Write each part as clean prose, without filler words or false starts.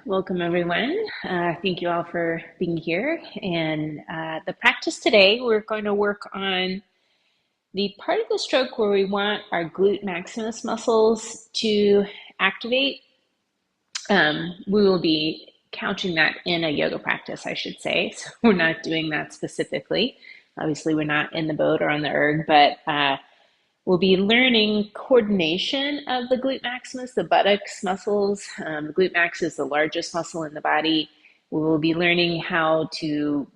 Welcome everyone. Thank you all for being here. And the practice today, we're going to work on the part of the stroke where we want our glute maximus muscles to activate. We will be counting that in a yoga practice, I should say. So we're not doing that specifically. Obviously, we're not in the boat or on the erg, but we'll be learning coordination of the glute maximus, the buttocks muscles. The glute max is the largest muscle in the body. We will be learning how to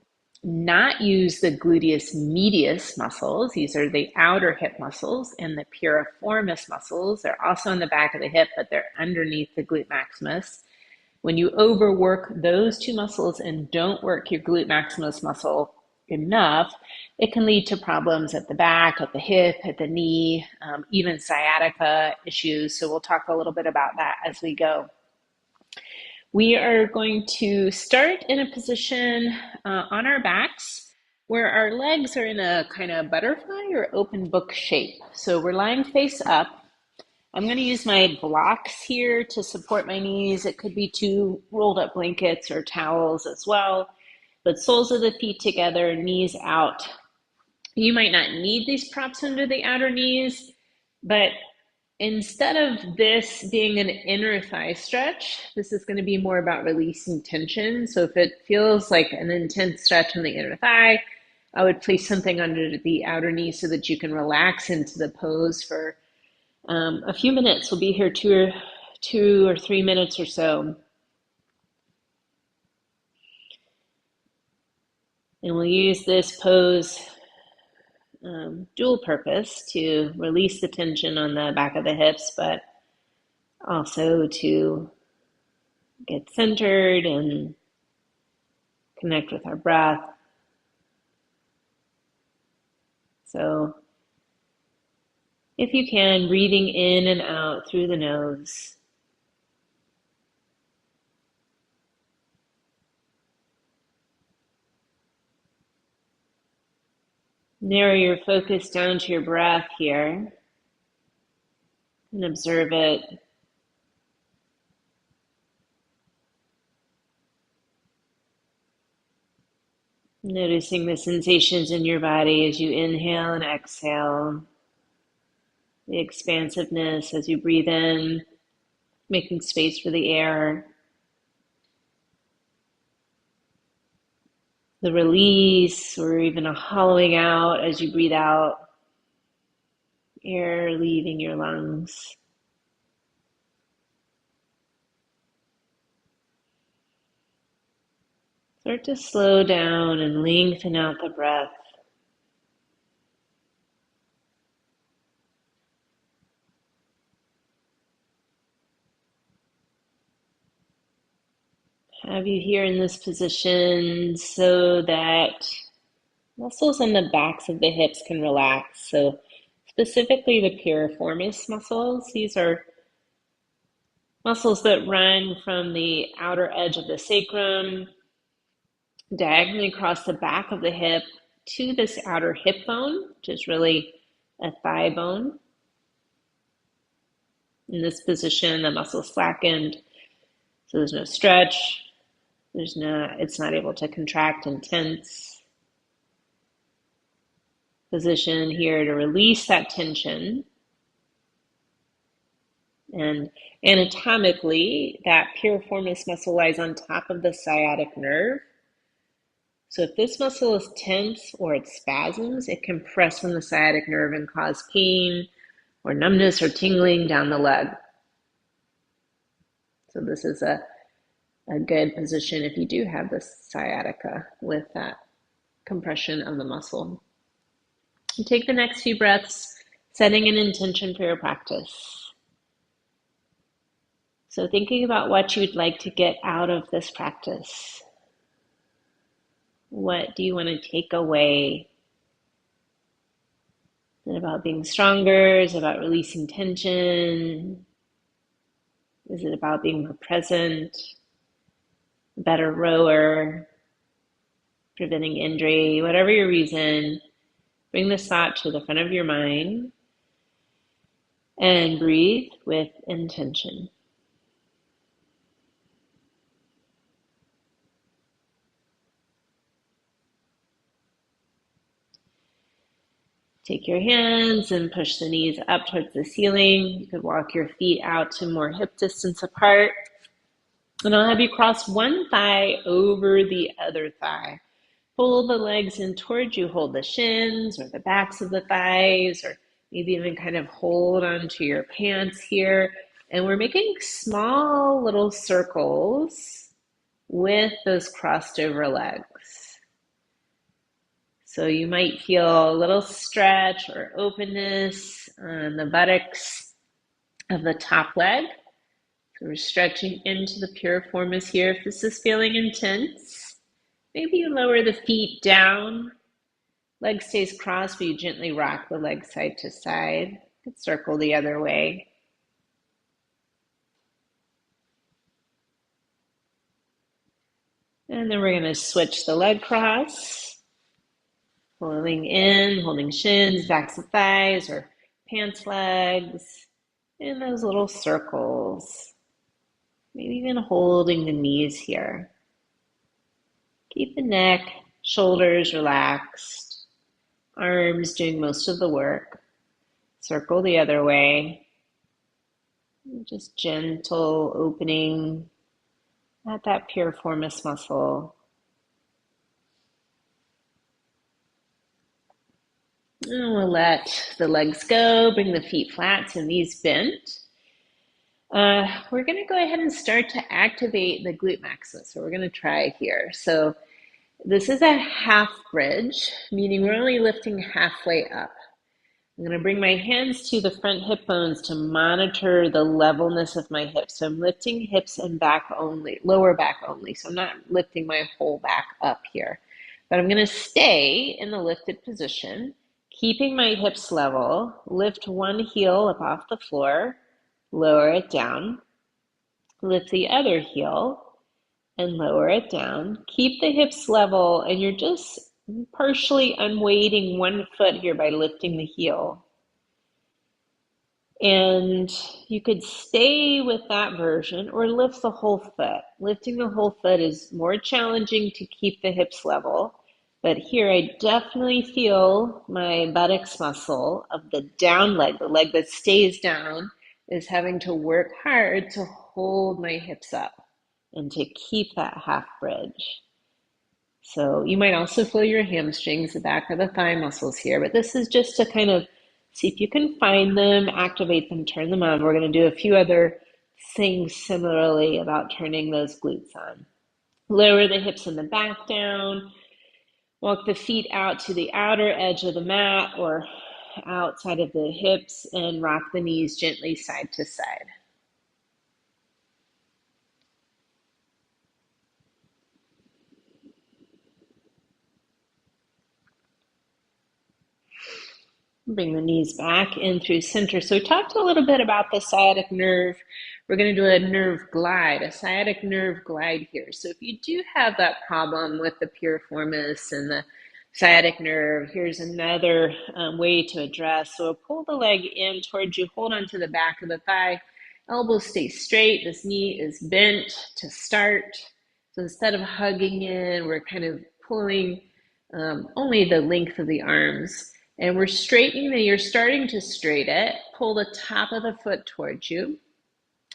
not use the gluteus medius muscles. These are the outer hip muscles, and the piriformis muscles. They're also on the back of the hip, but they're underneath the glute maximus. When you overwork those two muscles and don't work your glute maximus muscle enough, it can lead to problems at the back, at the hip, at the knee, even sciatica issues. So we'll talk a little bit about that as we go. We are going to start in a position on our backs where our legs are in a kind of butterfly or open book shape. So we're lying face up. I'm going to use my blocks here to support my knees. It could be two rolled up blankets or towels as well. But soles of the feet together, knees out. You might not need these props under the outer knees, but instead of this being an inner thigh stretch, this is going to be more about releasing tension. So if it feels like an intense stretch on the inner thigh, I would place something under the outer knee so that you can relax into the pose for a few minutes. We'll be here two or 3 minutes or so. And we'll use this pose dual purpose to release the tension on the back of the hips, but also to get centered and connect with our breath. So if you can, breathing in and out through the nose. Narrow your focus down to your breath here and observe it. Noticing the sensations in your body as you inhale and exhale. The expansiveness as you breathe in, making space for the air. The release or even a hollowing out as you breathe out, air leaving your lungs. Start to slow down and lengthen out the breath. Have you here in this position so that muscles on the backs of the hips can relax. So specifically the piriformis muscles. These are muscles that run from the outer edge of the sacrum, diagonally across the back of the hip to this outer hip bone, which is really a thigh bone. In this position, the muscle slackened, so there's no stretch. It's not able to contract and tense. Position here to release that tension. And anatomically, that piriformis muscle lies on top of the sciatic nerve. So if this muscle is tense or it spasms, it can press on the sciatic nerve and cause pain or numbness or tingling down the leg. So this is a good position if you do have this sciatica with that compression of the muscle. And take the next few breaths, setting an intention for your practice. So thinking about what you'd like to get out of this practice. What do you want to take away? Is it about being stronger? Is it about releasing tension? Is it about being more present? A better rower? Preventing injury? Whatever your reason, bring this thought to the front of your mind and breathe with intention. Take your hands and push the knees up towards the ceiling. You could walk your feet out to more hip distance apart. And I'll have you cross one thigh over the other thigh. Pull the legs in towards you. Hold the shins or the backs of the thighs, or maybe even kind of hold onto your pants here. And we're making small little circles with those crossed over legs. So you might feel a little stretch or openness on the buttocks of the top leg. So we're stretching into the piriformis here. If this is feeling intense, maybe you lower the feet down. Leg stays crossed, but you gently rock the leg side to side. You could circle the other way. And then we're going to switch the leg cross. Pulling in, holding shins, backs of thighs, or pants legs, and those little circles. Maybe even holding the knees here. Keep the neck, shoulders relaxed, arms doing most of the work. Circle the other way. Just gentle opening at that piriformis muscle. And we'll let the legs go, bring the feet flat, so knees bent. We're going to go ahead and start to activate the glute maximus. So we're going to try here. So this is a half bridge, meaning we're only lifting halfway up. I'm going to bring my hands to the front hip bones to monitor the levelness of my hips. So I'm lifting hips and back only, lower back only. So I'm not lifting my whole back up here. But I'm going to stay in the lifted position, keeping my hips level. Lift one heel up off the floor, lower it down. Lift the other heel and lower it down. Keep the hips level, and you're just partially unweighting one foot here by lifting the heel. And you could stay with that version or lift the whole foot. Lifting the whole foot is more challenging to keep the hips level. But here I definitely feel my buttocks muscle of the down leg, the leg that stays down, is having to work hard to hold my hips up and to keep that half bridge. So you might also feel your hamstrings, the back of the thigh muscles here, but this is just to kind of see if you can find them, activate them, turn them on. We're going to do a few other things similarly about turning those glutes on. Lower the hips and the back down. Walk the feet out to the outer edge of the mat or outside of the hips and rock the knees gently side to side. Bring the knees back in through center. So we talked a little bit about the sciatic nerve. We're going to do a nerve glide, a sciatic nerve glide here. So if you do have that problem with the piriformis and the sciatic nerve, here's another way to address. So pull the leg in towards you, hold on to the back of the thigh, elbows stay straight, this knee is bent to start. So instead of hugging in, we're kind of pulling only the length of the arms. And we're straightening, you're starting to straighten it, pull the top of the foot towards you,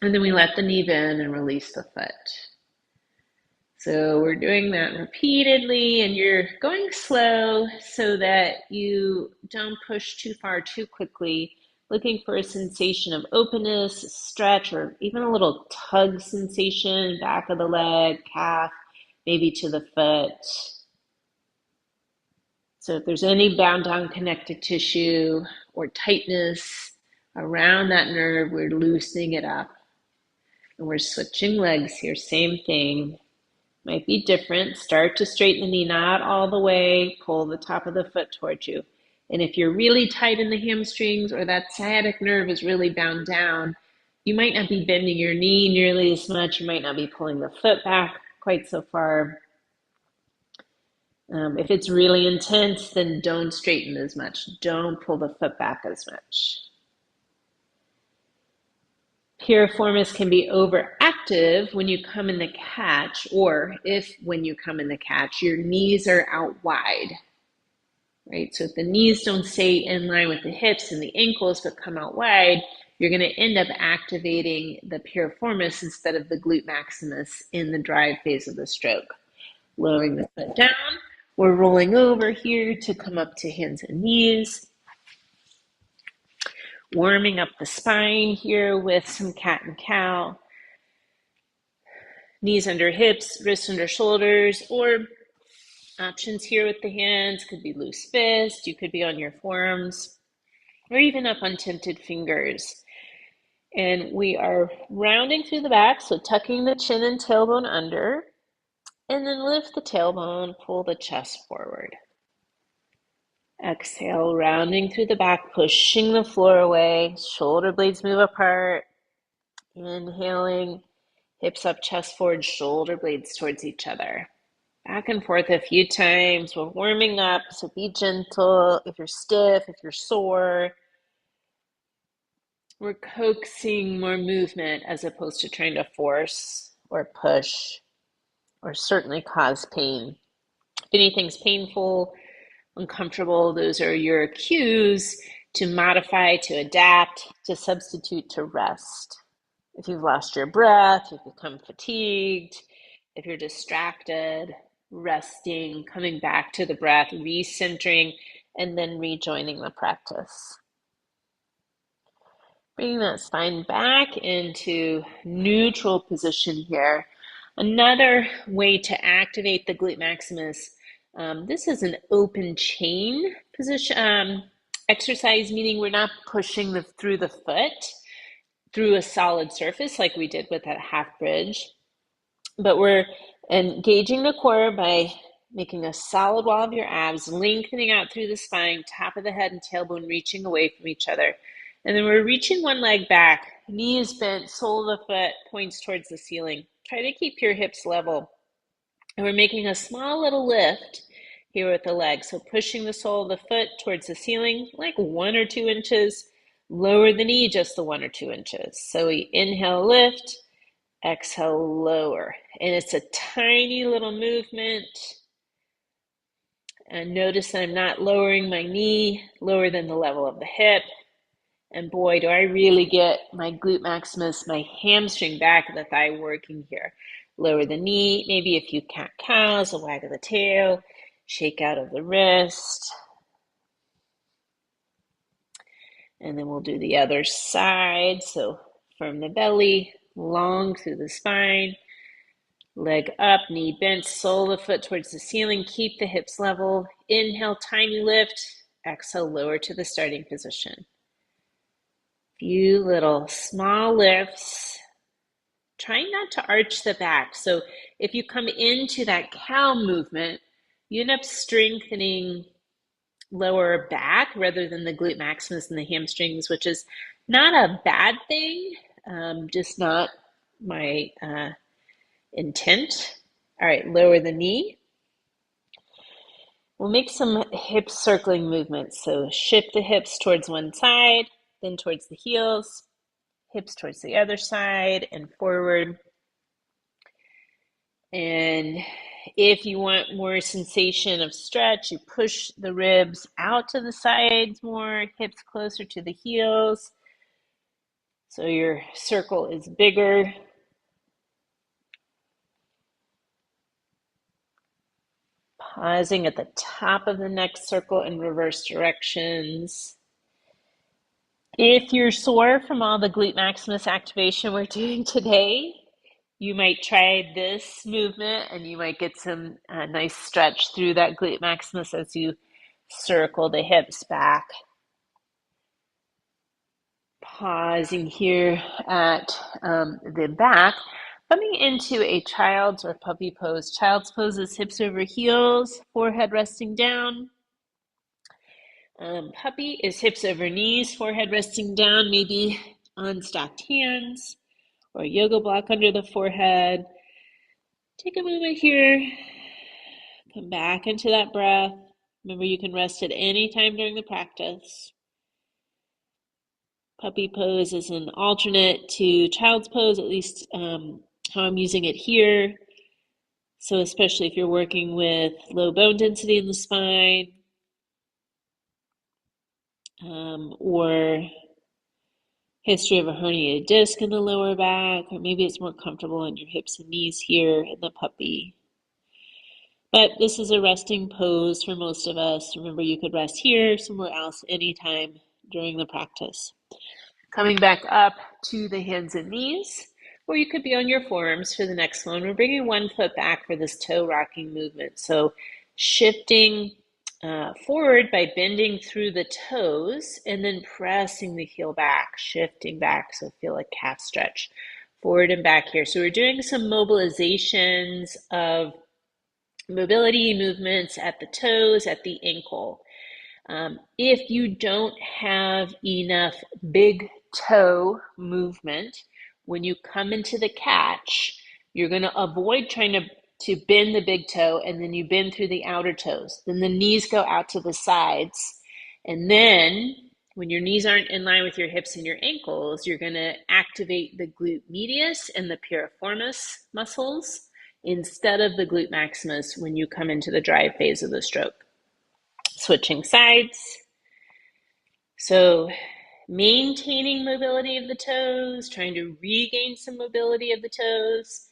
and then we let the knee bend and release the foot. So we're doing that repeatedly, and you're going slow so that you don't push too far too quickly, looking for a sensation of openness, stretch, or even a little tug sensation, back of the leg, calf, maybe to the foot. So if there's any bound down connective tissue or tightness around that nerve, we're loosening it up. And we're switching legs here, same thing. Might be different. Start to straighten the knee, not all the way. Pull the top of the foot towards you. And if you're really tight in the hamstrings or that sciatic nerve is really bound down, you might not be bending your knee nearly as much. You might not be pulling the foot back quite so far. If it's really intense, then don't straighten as much. Don't pull the foot back as much. Piriformis can be overactive when you come in the catch, or if when you come in the catch, your knees are out wide. right? So if the knees don't stay in line with the hips and the ankles but come out wide, you're going to end up activating the piriformis instead of the glute maximus in the drive phase of the stroke. Lowering the foot down, we're rolling over here to come up to hands and knees. Warming up the spine here with some cat and cow. Knees under hips, wrists under shoulders, or options here with the hands could be loose fist, you could be on your forearms, or even up on tented fingers. And we are rounding through the back, so tucking the chin and tailbone under, and then lift the tailbone, pull the chest forward. Exhale, rounding through the back, pushing the floor away, shoulder blades move apart. Inhaling, hips up, chest forward, shoulder blades towards each other. Back and forth a few times. We're warming up, so be gentle. If you're stiff, if you're sore, we're coaxing more movement as opposed to trying to force or push or certainly cause pain. If anything's painful, uncomfortable, those are your cues to modify, to adapt, to substitute, to rest. If you've lost your breath, you've become fatigued, if you're distracted, resting, coming back to the breath, recentering, and then rejoining the practice. Bringing that spine back into neutral position here. Another way to activate the glute maximus, this is an open chain position exercise, meaning we're not pushing through the foot through a solid surface like we did with that half bridge, but we're engaging the core by making a solid wall of your abs, lengthening out through the spine, top of the head and tailbone reaching away from each other. And then we're reaching one leg back, knee is bent, sole of the foot points towards the ceiling. Try to keep your hips level. And we're making a small little lift here with the leg. So pushing the sole of the foot towards the ceiling, like 1 or 2 inches. Lower the knee just the 1 or 2 inches. So we inhale, lift, exhale, lower. And it's a tiny little movement. And notice that I'm not lowering my knee lower than the level of the hip. And boy, do I really get my glute maximus, my hamstring back of the thigh working here. Lower the knee, maybe a few cat-cows, a wag of the tail, shake out of the wrist. And then we'll do the other side. So from the belly, long through the spine, leg up, knee bent, sole of the foot towards the ceiling. Keep the hips level. Inhale, tiny lift. Exhale, lower to the starting position. Few little small lifts. Trying not to arch the back. So if you come into that cow movement, you end up strengthening lower back rather than the glute maximus and the hamstrings, which is not a bad thing, just not my intent. All right, lower the knee. We'll make some hip circling movements. So shift the hips towards one side, then towards the heels, hips towards the other side and forward. And if you want more sensation of stretch, you push the ribs out to the sides more, hips closer to the heels. So your circle is bigger. Pausing at the top of the next circle in reverse directions. If you're sore from all the glute maximus activation we're doing today, you might try this movement and you might get some nice stretch through that glute maximus as you circle the hips back. Pausing here at the back, coming into a child's or puppy pose. Child's pose is hips over heels, forehead resting down. Puppy is hips over knees, forehead resting down, maybe on stacked hands or a yoga block under the forehead. Take a moment here. Come back into that breath. Remember, you can rest at any time during the practice. Puppy pose is an alternate to child's pose, at least how I'm using it here. So especially if you're working with low bone density in the spine, or history of a herniated disc in the lower back, or maybe it's more comfortable on your hips and knees here in the puppy. But this is a resting pose for most of us. Remember, you could rest here, somewhere else, anytime during the practice. Coming back up to the hands and knees, or you could be on your forearms for the next one. We're bringing one foot back for this toe rocking movement. So shifting forward by bending through the toes and then pressing the heel back, shifting back. So feel a calf stretch forward and back here. So we're doing some mobilizations of mobility movements at the toes, at the ankle. If you don't have enough big toe movement, when you come into the catch, you're going to avoid trying to bend the big toe, and then you bend through the outer toes. Then the knees go out to the sides. And then when your knees aren't in line with your hips and your ankles, you're going to activate the glute medius and the piriformis muscles instead of the glute maximus when you come into the drive phase of the stroke. Switching sides. So maintaining mobility of the toes, trying to regain some mobility of the toes.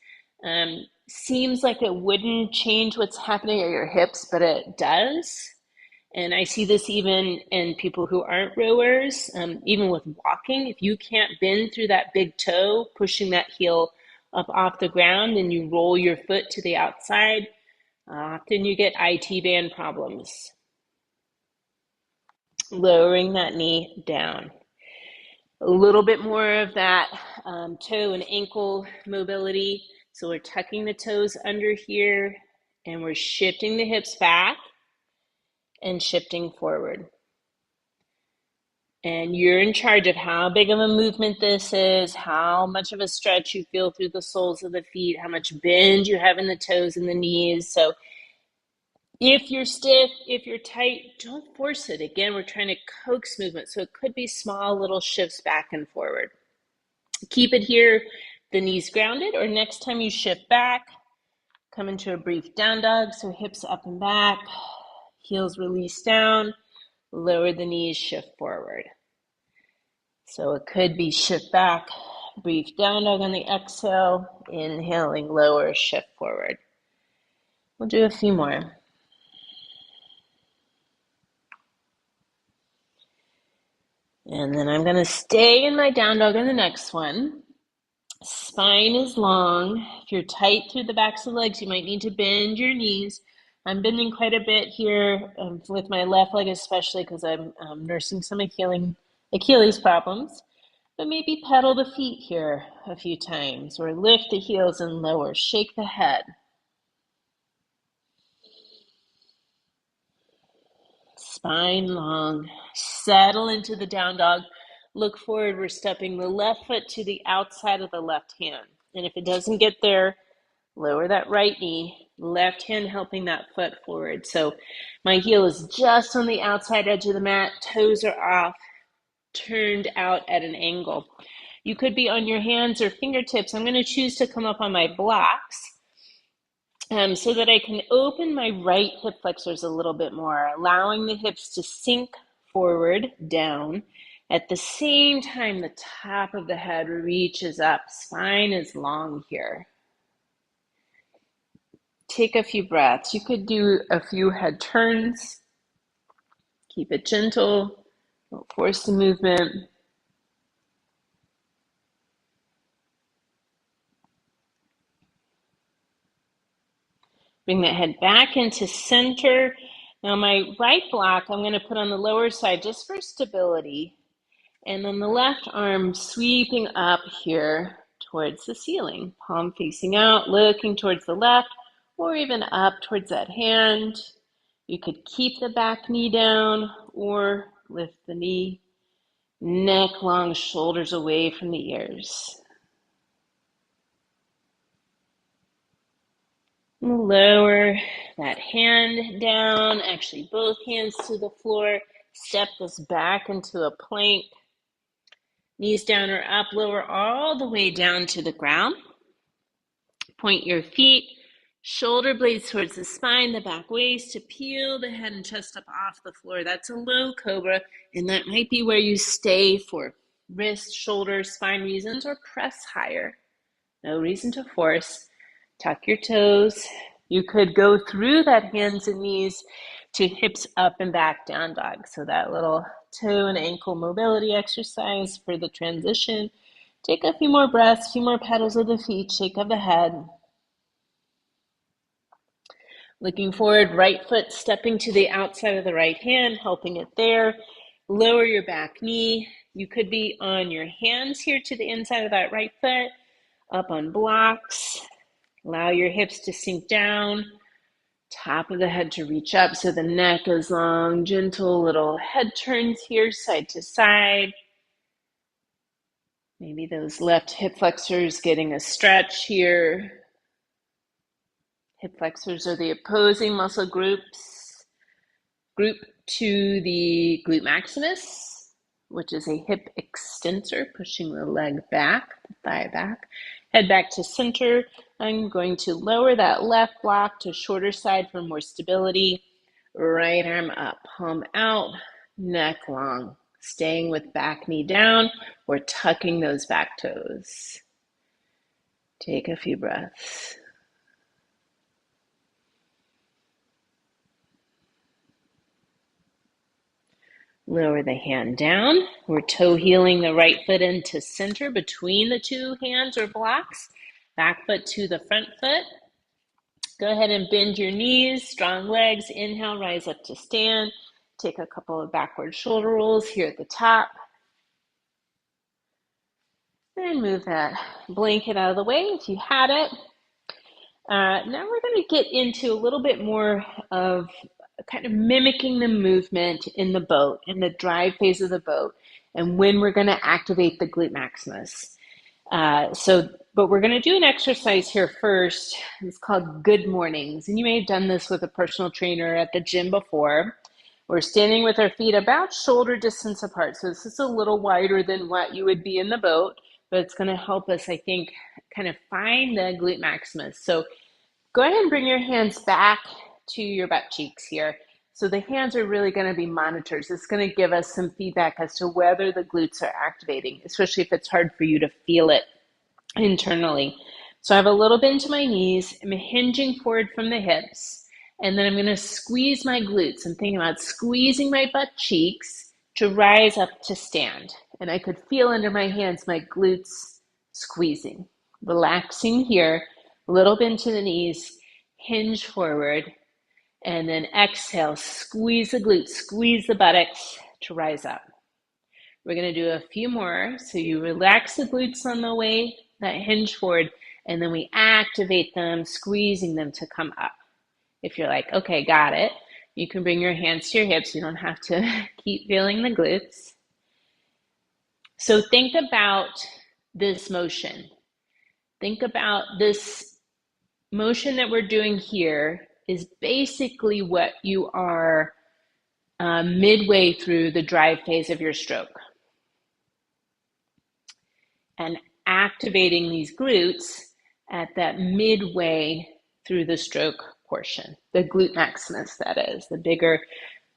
Seems like it wouldn't change what's happening at your hips, but it does. And I see this even in people who aren't rowers, even with walking. If you can't bend through that big toe, pushing that heel up off the ground, and you roll your foot to the outside, often you get IT band problems. Lowering that knee down. A little bit more of that toe and ankle mobility. So we're tucking the toes under here, and we're shifting the hips back and shifting forward. And you're in charge of how big of a movement this is, how much of a stretch you feel through the soles of the feet, how much bend you have in the toes and the knees. So if you're stiff, if you're tight, don't force it. Again, we're trying to coax movement. So it could be small little shifts back and forward. Keep it here, the knees grounded, or next time you shift back, come into a brief down dog. So hips up and back, heels release down, lower the knees, shift forward. So it could be shift back, brief down dog on the exhale, inhaling, lower, shift forward. We'll do a few more. And then I'm going to stay in my down dog on the next one. Spine is long. If you're tight through the backs of the legs, you might need to bend your knees. I'm bending quite a bit here with my left leg, especially because I'm nursing some Achilles problems. But maybe pedal the feet here a few times, or lift the heels and lower. Shake the head. Spine long. Settle into the down dog. Look forward. We're stepping the left foot to the outside of the left hand. And if it doesn't get there, lower that right knee. Left hand helping that foot forward. So my heel is just on the outside edge of the mat. Toes are off, turned out at an angle. You could be on your hands or fingertips. I'm going to choose to come up on my blocks so that I can open my right hip flexors a little bit more, allowing the hips to sink forward, down. At the same time, the top of the head reaches up. Spine is long here. Take a few breaths. You could do a few head turns. Keep it gentle. Don't force the movement. Bring that head back into center. Now my right block, I'm going to put on the lower side just for stability. And then the left arm sweeping up here towards the ceiling. Palm facing out, looking towards the left, or even up towards that hand. You could keep the back knee down or lift the knee. Neck long, shoulders away from the ears. Lower that hand down, actually both hands to the floor. Step this back into a plank. Knees down or up, lower all the way down to the ground. Point your feet Shoulder blades towards the spine, the back waist to peel the head and chest up off the floor. That's a low cobra, and that might be where you stay for wrist, shoulder, spine reasons, or press higher. No reason to force. Tuck your toes. You could go through that hands and knees to hips up and back down dog. So that little toe and ankle mobility exercise for the transition. Take a few more breaths, a few more petals of the feet, shake of the head. Looking forward, right foot stepping to the outside of the right hand, helping it there. Lower your back knee. You could be on your hands here to the inside of that right foot, up on blocks. Allow your hips to sink down, top of the head to reach up so the neck is long, gentle little head turns here side to side. Maybe those left hip flexors getting a stretch here. Hip flexors are the opposing muscle group to the glute maximus, which is a hip extensor, pushing the leg back, the thigh back. Head back to center. I'm going to lower that left block to shorter side for more stability. Right arm up, palm out, neck long. Staying with back knee down or tucking those back toes. Take a few breaths. Lower the hand down. We're toe heeling the right foot into center between the two hands or blocks. Back foot to the front foot. Go ahead and bend your knees, strong legs. Inhale, rise up to stand. Take a couple of backward shoulder rolls here at the top. And move that blanket out of the way if you had it. Now we're going to get into a little bit more of kind of mimicking the movement in the boat, in the drive phase of the boat, and when we're going to activate the glute maximus. But we're going to do an exercise here first. It's called good mornings. And you may have done this with a personal trainer at the gym before. We're standing with our feet about shoulder distance apart. So this is a little wider than what you would be in the boat, but it's going to help us, I think, kind of find the glute maximus. So go ahead and bring your hands back to your butt cheeks here. So the hands are really going to be monitors. It's going to give us some feedback as to whether the glutes are activating, especially if it's hard for you to feel it internally. So I have a little bend to my knees. I'm hinging forward from the hips. And then I'm going to squeeze my glutes. I'm thinking about squeezing my butt cheeks to rise up to stand. And I could feel under my hands my glutes squeezing. Relaxing here. A little bend to the knees. Hinge forward. And then exhale. Squeeze the glutes. Squeeze the buttocks to rise up. We're going to do a few more. So you relax the glutes on the way, that hinge forward, and then we activate them, squeezing them to come up. If you're like, okay, got it, you can bring your hands to your hips. You don't have to keep feeling the glutes. So think about this motion. Think about this motion that we're doing here is basically what you are midway through the drive phase of your stroke. And activating these glutes at that midway through the stroke portion, the glute maximus, that is, the bigger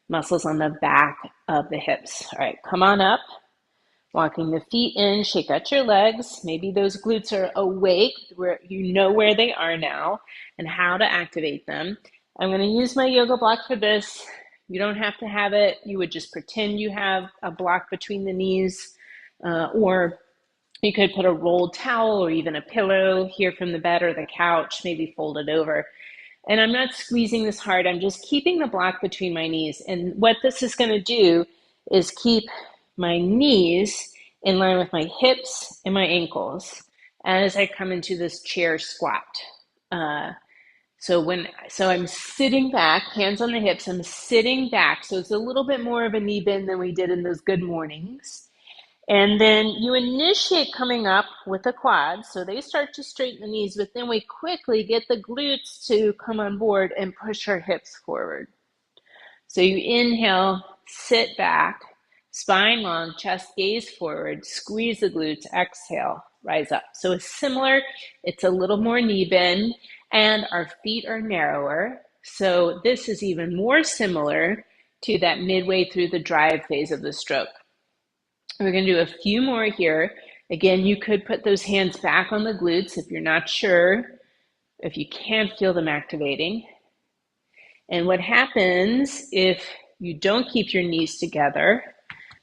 muscles on the back of the hips. All right, come on up, walking the feet in, shake out your legs. Maybe those glutes are awake, where you know where they are now and how to activate them. I'm going to use my yoga block for this. You don't have to have it. You would just pretend you have a block between the knees, or you could put a rolled towel or even a pillow here from the bed or the couch, maybe fold it over. And I'm not squeezing this hard. I'm just keeping the block between my knees. And what this is going to do is keep my knees in line with my hips and my ankles as I come into this chair squat. So I'm sitting back, hands on the hips, I'm sitting back. So it's a little bit more of a knee bend than we did in those good mornings. And then you initiate coming up with the quads, so they start to straighten the knees, but then we quickly get the glutes to come on board and push our hips forward. So you inhale, sit back, spine long, chest gaze forward, squeeze the glutes, exhale, rise up. So it's similar, it's a little more knee bend. and our feet are narrower. So this is even more similar to that midway through the drive phase of the stroke. We're going to do a few more here. Again, you could put those hands back on the glutes if you're not sure, if you can't feel them activating. And what happens if you don't keep your knees together,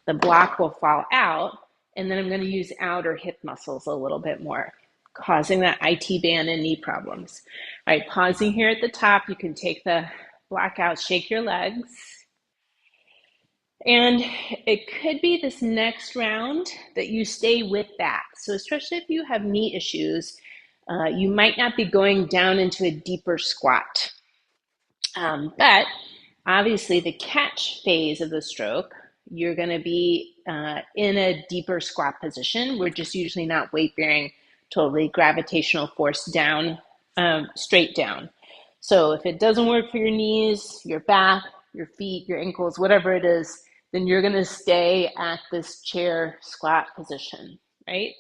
the block will fall out, and then I'm going to use outer hip muscles a little bit more, causing that IT band and knee problems. All right, pausing here at the top, you can take the block out, shake your legs. And it could be this next round that you stay with that. So especially if you have knee issues, you might not be going down into a deeper squat. But obviously the catch phase of the stroke, you're going to be in a deeper squat position. We're just usually not weight bearing, totally gravitational force down, straight down. So if it doesn't work for your knees, your back, your feet, your ankles, whatever it is, then you're going to stay at this chair squat position, right?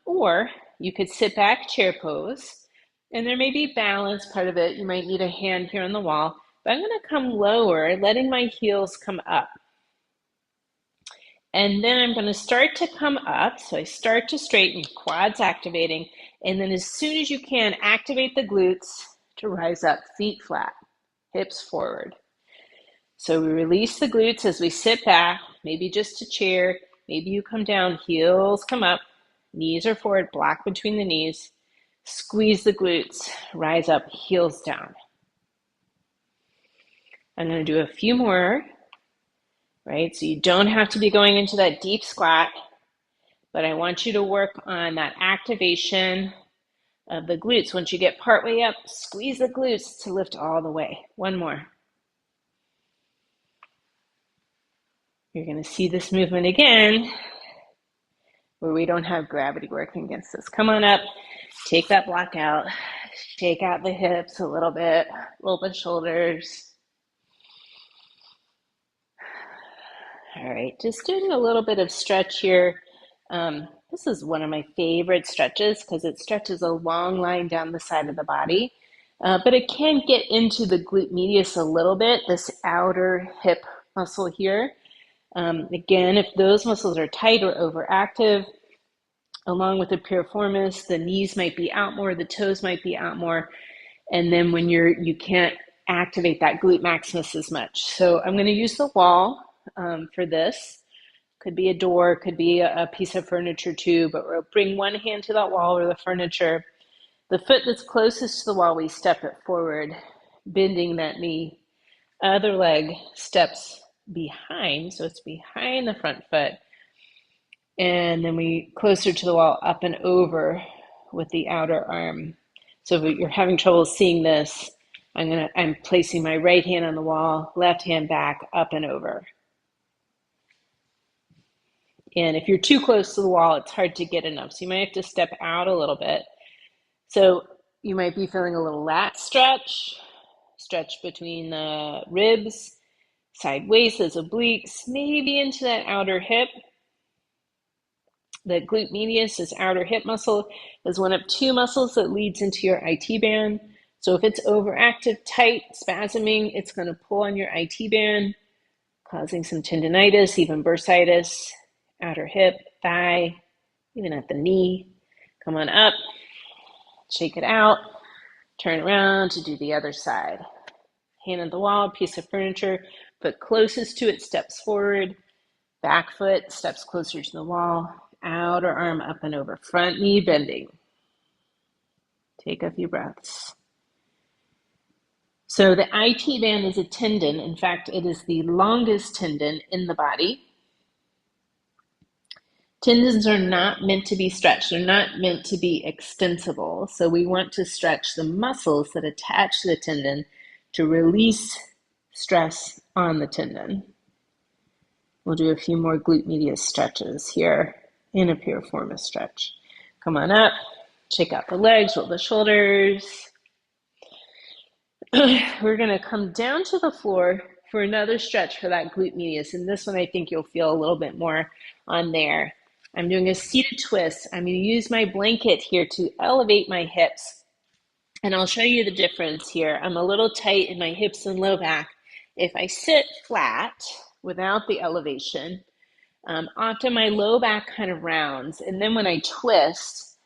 Or you could sit back, chair pose, and there may be balance part of it. You might need a hand here on the wall, but I'm going to come lower, letting my heels come up. And then I'm going to start to come up. So I start to straighten, quads activating, and then as soon as you can, activate the glutes to rise up, feet flat, hips forward. So we release the glutes as we sit back, maybe just a chair, maybe you come down, heels come up, knees are forward, block between the knees, squeeze the glutes, rise up, heels down. I'm going to do a few more, right? So you don't have to be going into that deep squat, but I want you to work on that activation of the glutes. Once you get partway up, squeeze the glutes to lift all the way. One more. You're going to see this movement again where we don't have gravity working against us. Come on up, take that block out, shake out the hips a little bit, roll the shoulders. All right, just doing a little bit of stretch here. This is one of my favorite stretches because it stretches a long line down the side of the body, but it can get into the glute medius a little bit, this outer hip muscle here. Again, if those muscles are tight or overactive, along with the piriformis, the knees might be out more, the toes might be out more, and then when you can't activate that glute maximus as much. So I'm going to use the wall for this. Could be a door, could be a piece of furniture too, but we'll bring one hand to that wall or the furniture. The foot that's closest to the wall, we step it forward, bending that knee. Other leg steps behind, so it's behind the front foot. And then we closer to the wall, up and over with the outer arm. So if you're having trouble seeing this, I'm placing my right hand on the wall, left hand back, up and over. And if you're too close to the wall, it's hard to get enough. So you might have to step out a little bit. So you might be feeling a little lat stretch between the ribs, sideways, those obliques, maybe into that outer hip. The glute medius, this outer hip muscle, is one of two muscles that leads into your IT band. So if it's overactive, tight, spasming, it's going to pull on your IT band, causing some tendonitis, even bursitis, outer hip, thigh, even at the knee. Come on up, shake it out, turn around to do the other side. Hand on the wall, piece of furniture, foot closest to it steps forward, back foot steps closer to the wall, outer arm up and over, front knee bending. Take a few breaths. So the IT band is a tendon. In fact, it is the longest tendon in the body. Tendons are not meant to be stretched. They're not meant to be extensible. So we want to stretch the muscles that attach to the tendon to release stress on the tendon. We'll do a few more glute medius stretches here in a piriformis stretch. Come on up, shake out the legs, roll the shoulders. We're going to come down to the floor for another stretch for that glute medius. And this one, I think you'll feel a little bit more on there. I'm doing a seated twist. I'm going to use my blanket here to elevate my hips. And I'll show you the difference here. I'm a little tight in my hips and low back. If I sit flat without the elevation, often my low back kind of rounds. And then when I twist,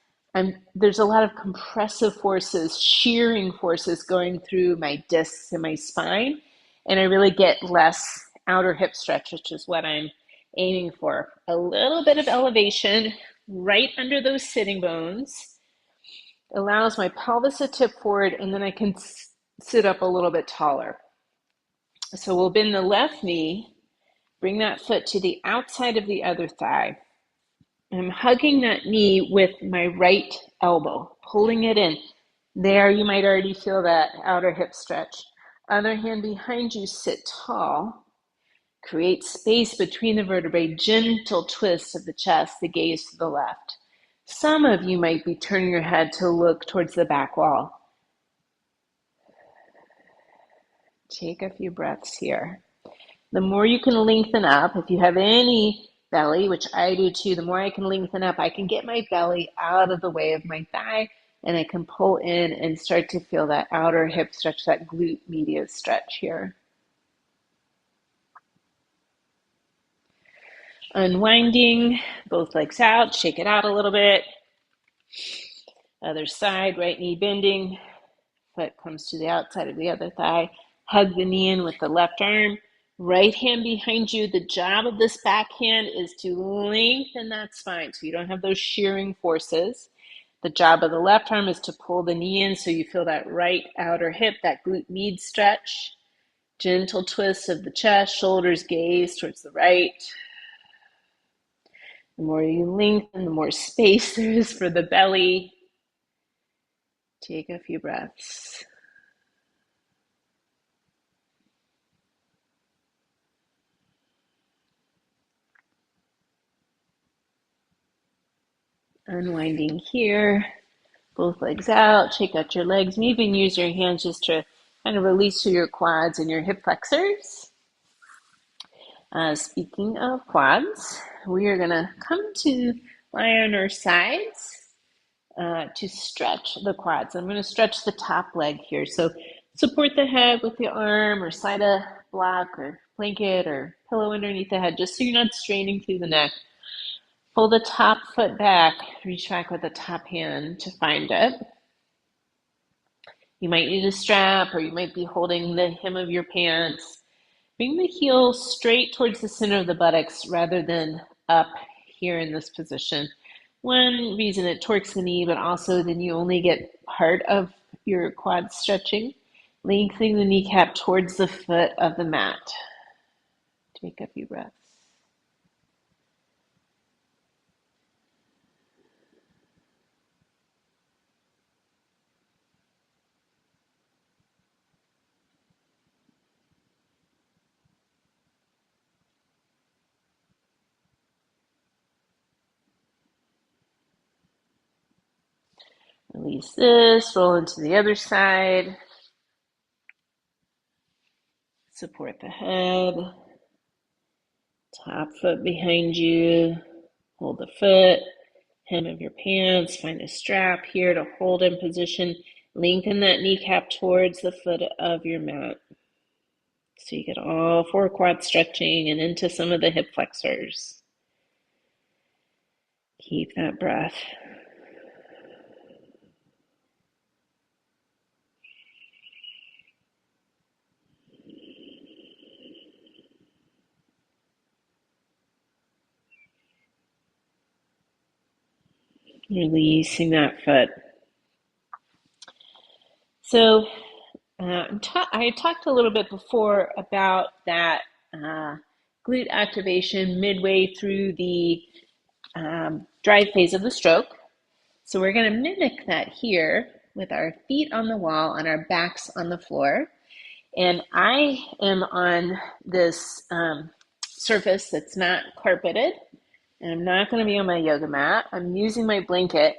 there's a lot of compressive forces, shearing forces going through my discs and my spine. And I really get less outer hip stretch, which is what I'm aiming for. A little bit of elevation right under those sitting bones allows my pelvis to tip forward, and then I can sit up a little bit taller. So we'll bend the left knee, bring that foot to the outside of the other thigh. I'm hugging that knee with my right elbow, pulling it in. There, you might already feel that outer hip stretch. Other hand behind you, sit tall. Create space between the vertebrae, gentle twist of the chest, the gaze to the left. Some of you might be turning your head to look towards the back wall. Take a few breaths here. The more you can lengthen up, if you have any belly, which I do too, the more I can lengthen up, I can get my belly out of the way of my thigh, and I can pull in and start to feel that outer hip stretch, that glute medius stretch here. Unwinding, both legs out, shake it out a little bit. Other side, right knee bending, foot comes to the outside of the other thigh. Hug the knee in with the left arm. Right hand behind you. The job of this back hand is to lengthen that spine so you don't have those shearing forces. The job of the left arm is to pull the knee in so you feel that right outer hip, that glute med stretch. Gentle twist of the chest, shoulders gaze towards the right. The more you lengthen, the more space there is for the belly. Take a few breaths. Unwinding here, both legs out, shake out your legs, and even use your hands just to kind of release through your quads and your hip flexors. Speaking of quads, we are going to come to lie on our sides to stretch the quads. I'm going to stretch the top leg here. So support the head with the arm or slide a block or blanket or pillow underneath the head just so you're not straining through the neck. Pull the top foot back, reach back with the top hand to find it. You might need a strap or you might be holding the hem of your pants. Bring the heel straight towards the center of the buttocks rather than up here in this position. One reason it torques the knee, but also then you only get part of your quad stretching. Lengthening the kneecap towards the foot of the mat. Take a few breaths. Release this, roll into the other side. Support the head. Top foot behind you. Hold the foot, hem of your pants. Find a strap here to hold in position. Lengthen that kneecap towards the foot of your mat. So you get all four quad stretching and into some of the hip flexors. Keep that breath. Releasing that foot. So I talked a little bit before about that glute activation midway through the drive phase of the stroke. So we're going to mimic that here with our feet on the wall and our backs on the floor. And I am on this surface that's not carpeted. And I'm not going to be on my yoga mat. I'm using my blanket.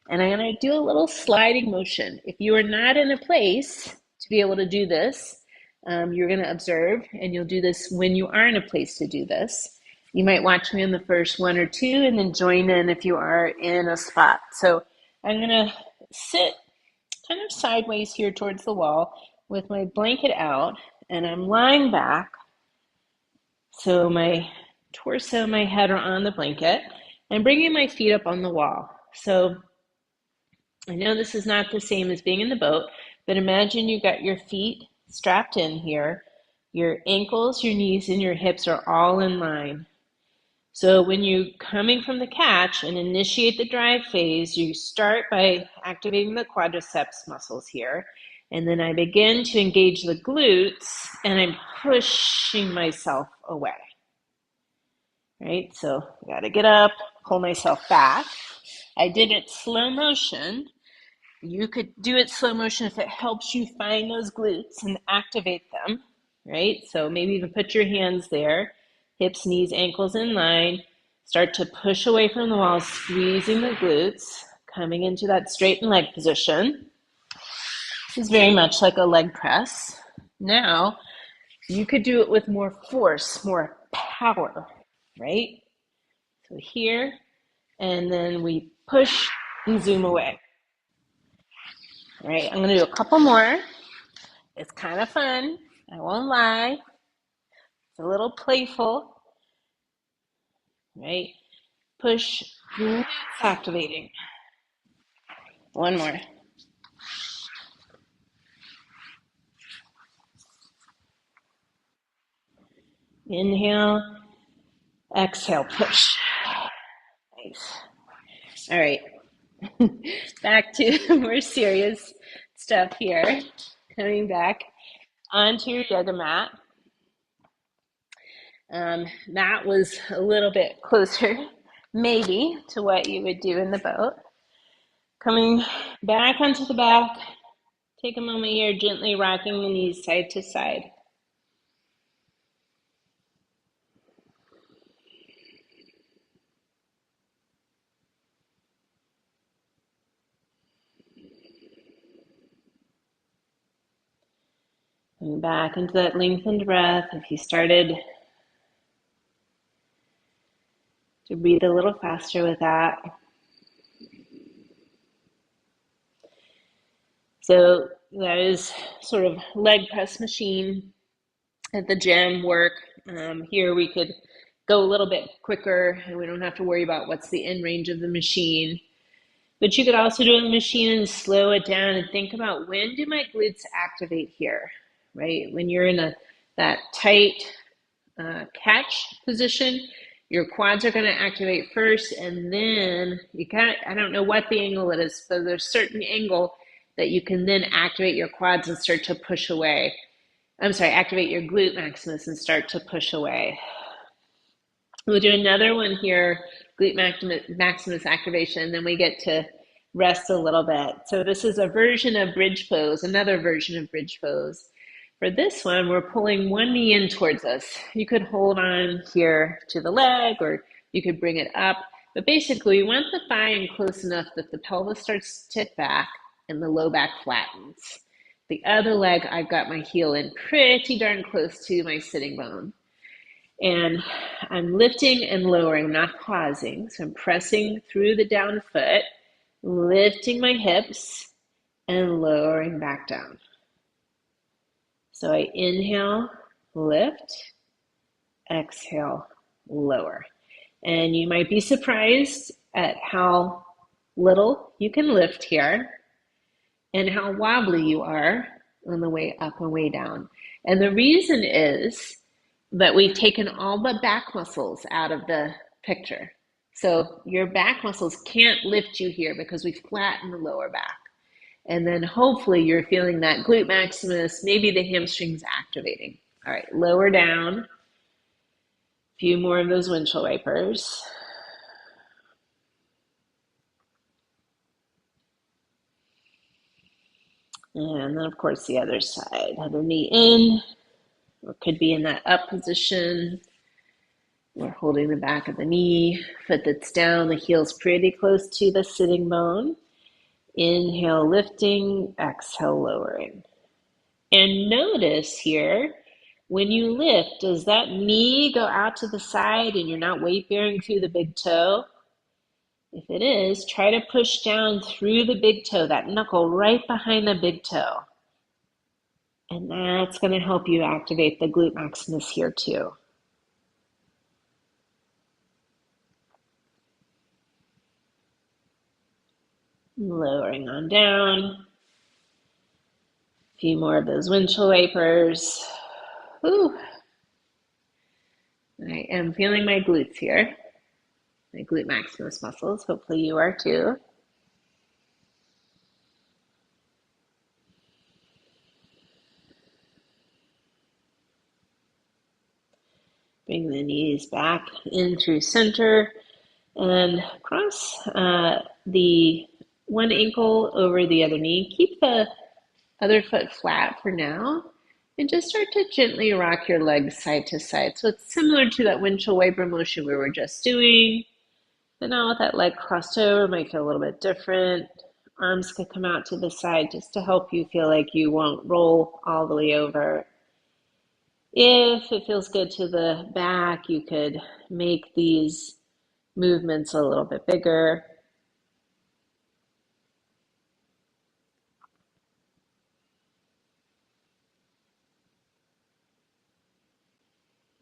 And I'm going to do a little sliding motion. If you are not in a place to be able to do this, you're going to observe. And you'll do this when you are in a place to do this. You might watch me on the first one or two and then join in if you are in a spot. So I'm going to sit kind of sideways here towards the wall with my blanket out, and I'm lying back. So my torso, my head are on the blanket, and bringing my feet up on the wall. So I know this is not the same as being in the boat, but imagine you got your feet strapped in here. Your ankles, your knees, and your hips are all in line. So when you're coming from the catch and initiate the drive phase, you start by activating the quadriceps muscles here. And then I begin to engage the glutes, and I'm pushing myself away. Right? So I got to get up, pull myself back. I did it slow motion. You could do it slow motion if it helps you find those glutes and activate them, right? So maybe even put your hands there, hips, knees, ankles in line. Start to push away from the wall, squeezing the glutes, coming into that straightened leg position. This is very much like a leg press. Now, you could do it with more force, more power, right? So here, and then we push and zoom away. All right, I'm gonna do a couple more. It's kind of fun, I won't lie. It's a little playful, right? Push, glutes activating. One more. Inhale, exhale, push. Nice. All right, back to more serious stuff here. Coming back onto your yoga mat. That was a little bit closer, maybe, to what you would do in the boat. Coming back onto the back, take a moment here, gently rocking the knees side to side. Coming back into that lengthened breath. If you started to breathe a little faster with that. So that is sort of leg press machine at the gym work. Here we could go a little bit quicker and we don't have to worry about what's the end range of the machine. But you could also do the machine and slow it down and think about, when do my glutes activate here, right? When you're in that tight catch position, your quads are going to activate first, and then I don't know what the angle it is, but there's a certain angle that you can then activate your quads and start to push away. Activate your glute maximus and start to push away. We'll do another one here, glute maximus activation, then we get to rest a little bit. So this is a version of bridge pose, another version of bridge pose. For this one, we're pulling one knee in towards us. You could hold on here to the leg, or you could bring it up. But basically, we want the thigh in close enough that the pelvis starts to tip back and the low back flattens. The other leg, I've got my heel in pretty darn close to my sitting bone. And I'm lifting and lowering, not pausing. So I'm pressing through the down foot, lifting my hips, and lowering back down. So I inhale, lift, exhale, lower. And you might be surprised at how little you can lift here and how wobbly you are on the way up and way down. And the reason is that we've taken all the back muscles out of the picture. So your back muscles can't lift you here because we flatten the lower back. And then hopefully you're feeling that glute maximus, maybe the hamstrings activating. All right, lower down. A few more of those windshield wipers. And then of course the other side, other knee in, or could be in that up position. We're holding the back of the knee, foot that's down, the heel's pretty close to the sitting bone. Inhale, lifting, exhale, lowering. And notice here, when you lift, does that knee go out to the side and you're not weight bearing through the big toe? If it is, try to push down through the big toe, that knuckle right behind the big toe. And that's going to help you activate the glute maximus here too. Lowering on down. A few more of those windshield wipers. Ooh. I am feeling my glutes here, my glute maximus muscles. Hopefully you are too. Bring the knees back in through center and cross the one ankle over the other knee. Keep the other foot flat for now and just start to gently rock your legs side to side. So it's similar to that windshield wiper motion we were just doing. And now with that leg crossed over, it might feel a little bit different. Arms could come out to the side just to help you feel like you won't roll all the way over. If it feels good to the back, you could make these movements a little bit bigger.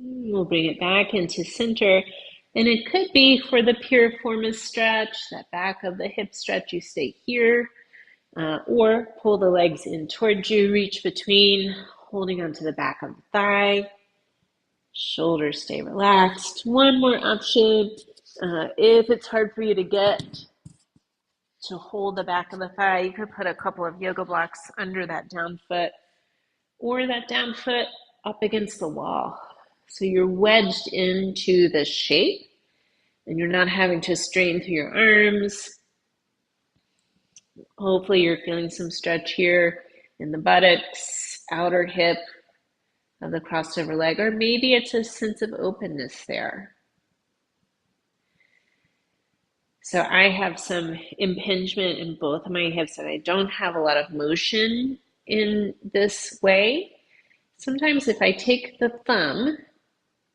We'll bring it back into center. And it could be for the piriformis stretch, that back of the hip stretch, you stay here. Or pull the legs in towards you, reach between, holding onto the back of the thigh. Shoulders stay relaxed. One more option. If it's hard for you to get to hold the back of the thigh, you could put a couple of yoga blocks under that down foot or that down foot up against the wall. So you're wedged into the shape and you're not having to strain through your arms. Hopefully you're feeling some stretch here in the buttocks, outer hip of the crossed over leg, or maybe it's a sense of openness there. So I have some impingement in both of my hips and I don't have a lot of motion in this way. Sometimes if I take the thumb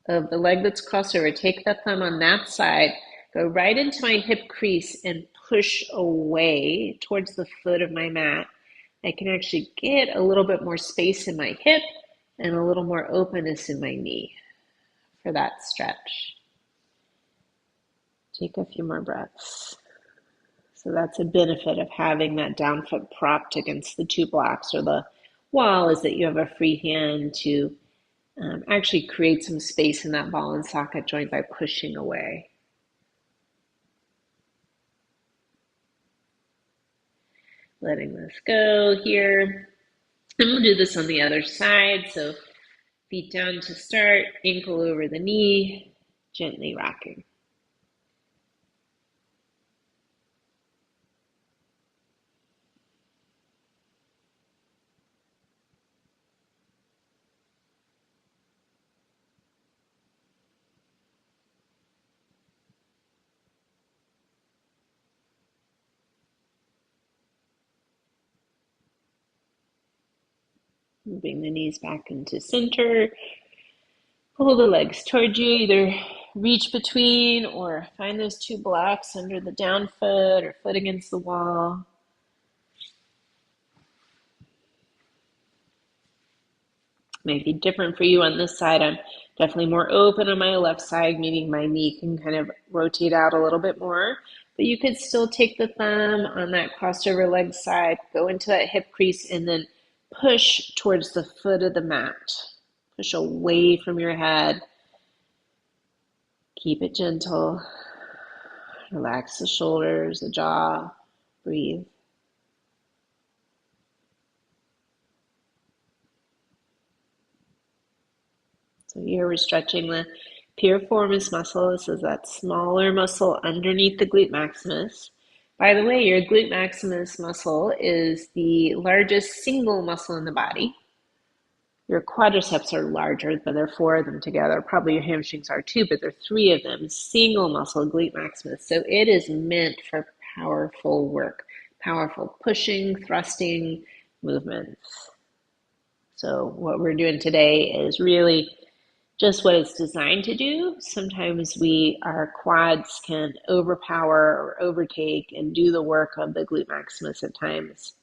of the leg that's crossed over, take the thumb on that side, go right into my hip crease and push away towards the foot of my mat, I can actually get a little bit more space in my hip and a little more openness in my knee for that stretch. Take a few more breaths. So that's a benefit of having that down foot propped against the two blocks or the wall, is that you have a free hand to actually create some space in that ball and socket joint by pushing away. Letting this go here. And we'll do this on the other side. So feet down to start, ankle over the knee, gently rocking. Bring the knees back into center. Pull the legs towards you. Either reach between or find those two blocks under the down foot or foot against the wall. Might be different for you on this side. I'm definitely more open on my left side, meaning my knee can kind of rotate out a little bit more. But you could still take the thumb on that crossover leg side, go into that hip crease, and then push towards the foot of the mat. Push away from your head. Keep it gentle. Relax the shoulders, the jaw. Breathe. So here we're stretching the piriformis muscle. This is that smaller muscle underneath the glute maximus. By the way, your glute maximus muscle is the largest single muscle in the body. Your quadriceps are larger, but there are four of them together. Probably your hamstrings are too, but there are three of them. Single muscle, glute maximus. So it is meant for powerful work, powerful pushing, thrusting movements. So what we're doing today is really just what it's designed to do. Sometimes our quads can overpower or overtake and do the work of the glute maximus at times.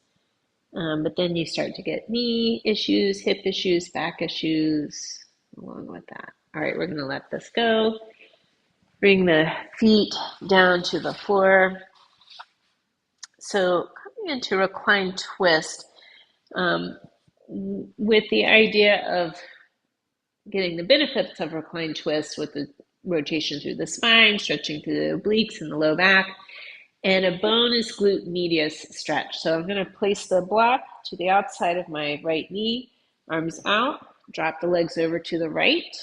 But then you start to get knee issues, hip issues, back issues along with that. All right, we're going to let this go. Bring the feet down to the floor. So coming into reclined twist, with the idea of getting the benefits of reclined twist with the rotation through the spine, stretching through the obliques and the low back, and a bonus glute medius stretch. So I'm going to place the block to the outside of my right knee, arms out, drop the legs over to the right,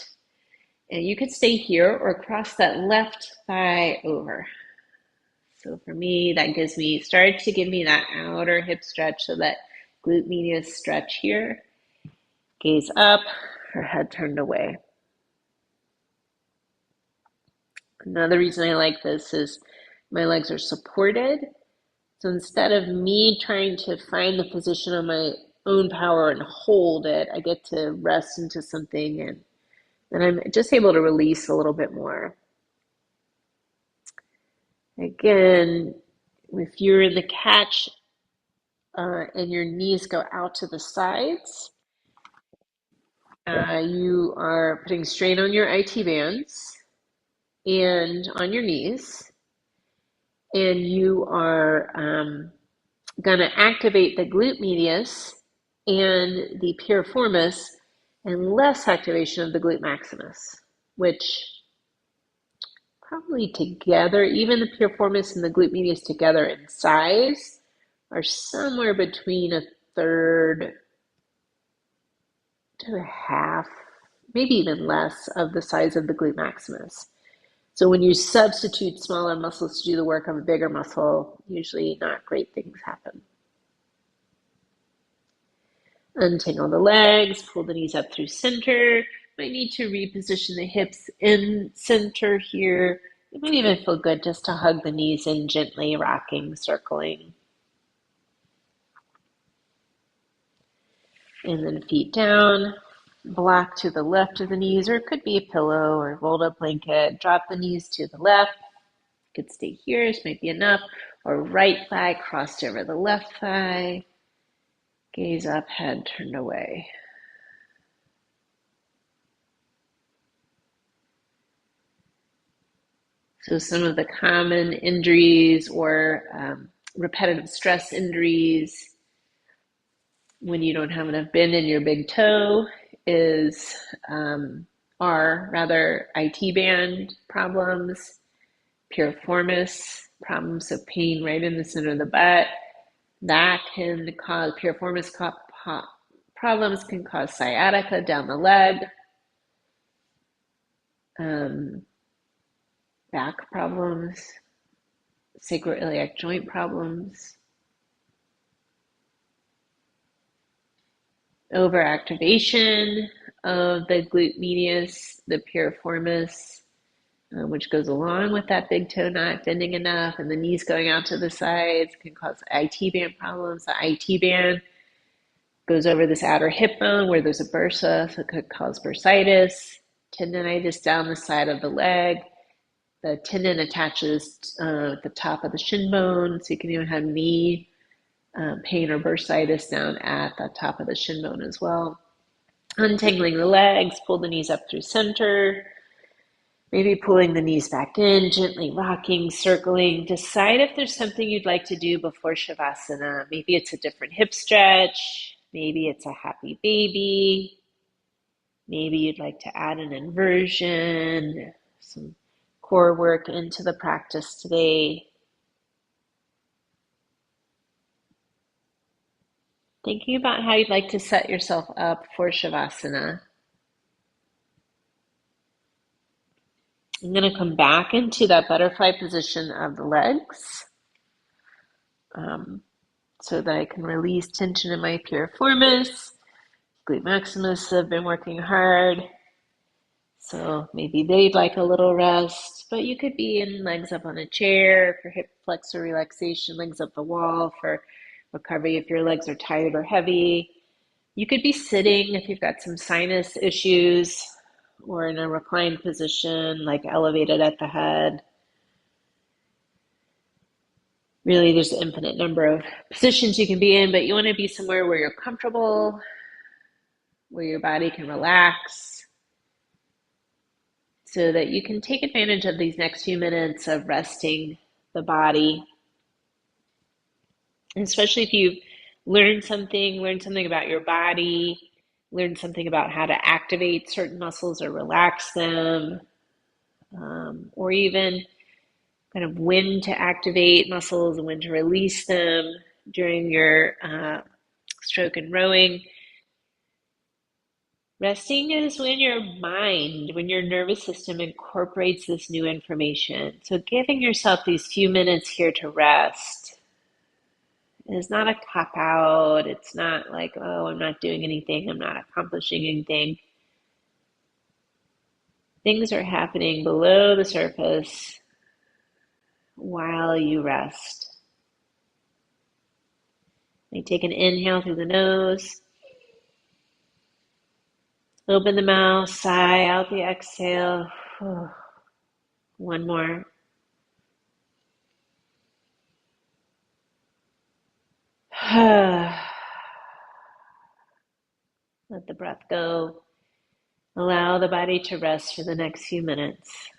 and you could stay here or cross that left thigh over. So for me, that started to give me that outer hip stretch, so that glute medius stretch here. Gaze up, her head turned away. Another reason I like this is my legs are supported. So instead of me trying to find the position on my own power and hold it, I get to rest into something, and then I'm just able to release a little bit more. Again, if you're in the catch and your knees go out to the sides, you are putting strain on your IT bands and on your knees, and you are going to activate the glute medius and the piriformis and less activation of the glute maximus, which probably together, even the piriformis and the glute medius together in size, are somewhere between a third to a half, maybe even less, of the size of the glute maximus. So when you substitute smaller muscles to do the work of a bigger muscle, usually not great things happen. Untangle the legs, pull the knees up through center. Might need to reposition the hips in center here. It might even feel good just to hug the knees in gently, rocking, circling. And then feet down, block to the left of the knees, or it could be a pillow or rolled up blanket. Drop the knees to the left. Could stay here, this might be enough. Or right thigh crossed over the left thigh. Gaze up, head turned away. So some of the common injuries or repetitive stress injuries when you don't have enough bend in your big toe are rather IT band problems, piriformis problems, so pain right in the center of the butt. That can cause piriformis problems, can cause sciatica down the leg, back problems, sacroiliac joint problems, overactivation of the glute medius, the piriformis, which goes along with that big toe not bending enough, and the knees going out to the sides can cause IT band problems. The IT band goes over this outer hip bone where there's a bursa, so it could cause bursitis, tendonitis down the side of the leg. The tendon attaches at the top of the shin bone, so you can even have knee pain or bursitis down at the top of the shin bone as well. Untangling the legs, pull the knees up through center. Maybe pulling the knees back in, gently rocking, circling. Decide if there's something you'd like to do before Shavasana. Maybe it's a different hip stretch. Maybe it's a happy baby. Maybe you'd like to add an inversion, some core work into the practice today. Thinking about how you'd like to set yourself up for Shavasana. I'm going to come back into that butterfly position of the legs so that I can release tension in my piriformis. Glute maximus have been working hard, so maybe they'd like a little rest, but you could be in legs up on a chair for hip flexor relaxation, legs up the wall for recovery if your legs are tired or heavy. You could be sitting if you've got some sinus issues, or in a reclined position, like elevated at the head. Really, there's an infinite number of positions you can be in, but you want to be somewhere where you're comfortable, where your body can relax, so that you can take advantage of these next few minutes of resting the body. And especially if you've learned something about your body, learned something about how to activate certain muscles or relax them, or even kind of when to activate muscles and when to release them during your stroke and rowing. Resting is when your nervous system incorporates this new information. So giving yourself these few minutes here to rest is not a cop out. It's not like, oh, I'm not doing anything, I'm not accomplishing anything. Things are happening below the surface while you rest. You take an inhale through the nose, open the mouth, sigh out the exhale. One more. Let the breath go. Allow the body to rest for the next few minutes.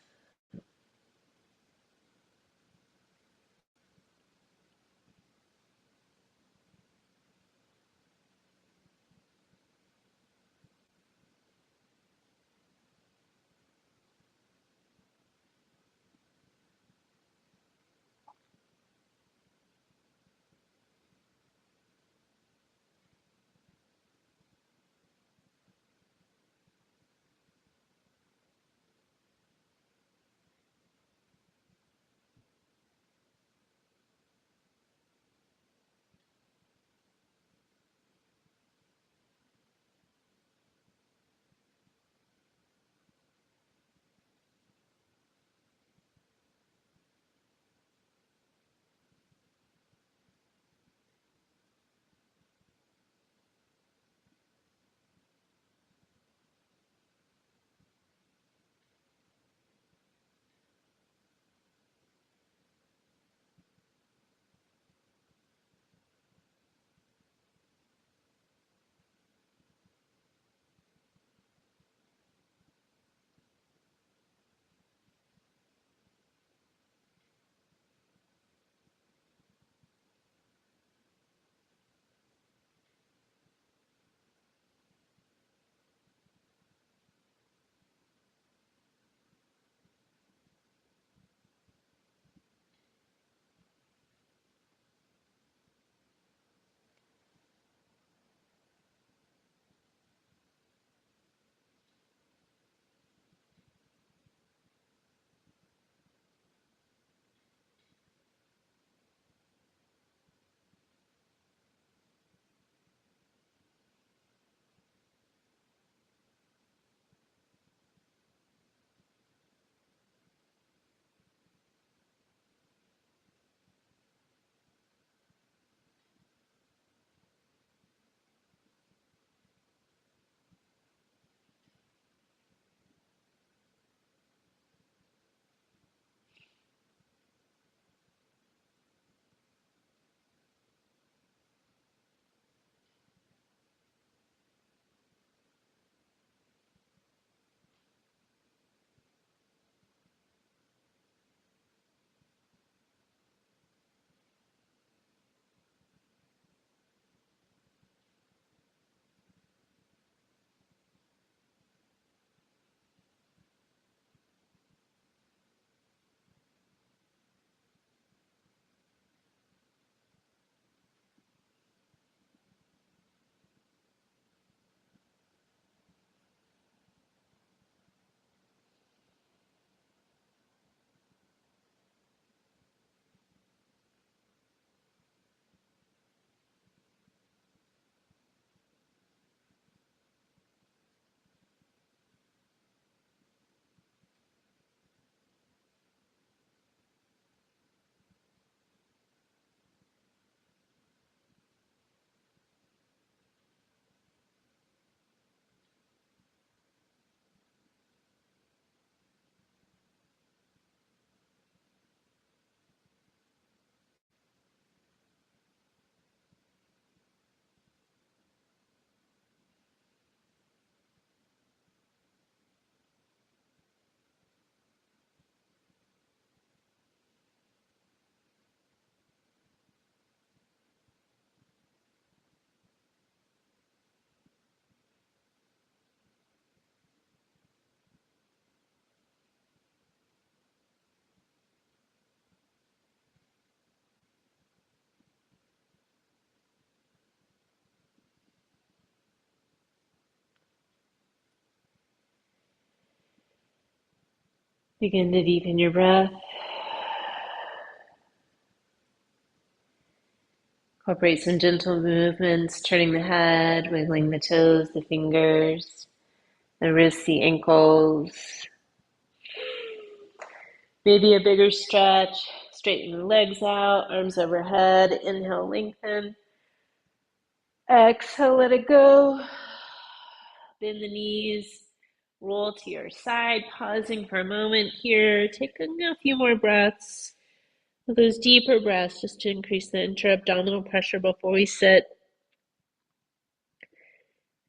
Begin to deepen your breath. Incorporate some gentle movements, turning the head, wiggling the toes, the fingers, the wrists, the ankles. Maybe a bigger stretch. Straighten the legs out, arms overhead. Inhale, lengthen. Exhale, let it go. Bend the knees. Roll to your side, pausing for a moment here. Taking a few more breaths. Those deeper breaths just to increase the intra-abdominal pressure before we sit.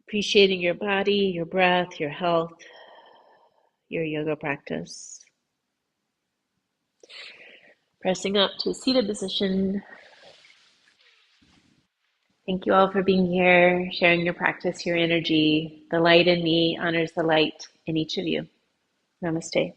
Appreciating your body, your breath, your health, your yoga practice. Pressing up to a seated position. Thank you all for being here, sharing your practice, your energy. The light in me honors the light in each of you. Namaste.